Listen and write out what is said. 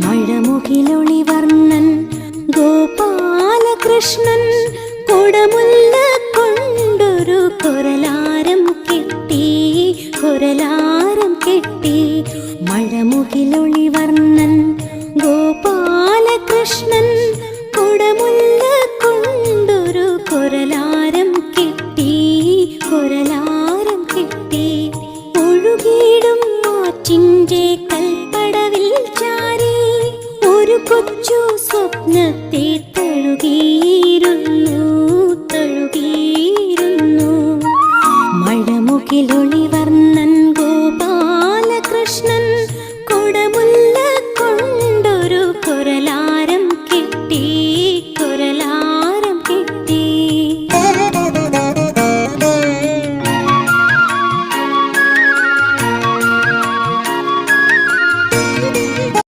മഴമുകിലൊളിവർണ്ണൻ ഗോപാലകൃഷ്ണൻ കുടമുല്ല കൊണ്ടൊരു കൊരലാരം കെട്ടി മഴമുകിലൊളിവർണ്ണൻ ഗോപാലകൃഷ്ണൻ കുടമുല്ല കൊണ്ടൊരു കൊരലാരം കെട്ടി ഒഴുകിയിടും ആറ്റിൻ്റെ കൽപ്പടവിൽ ചാരി ഒരു കൊച്ചു സ്വപ്നത്തെ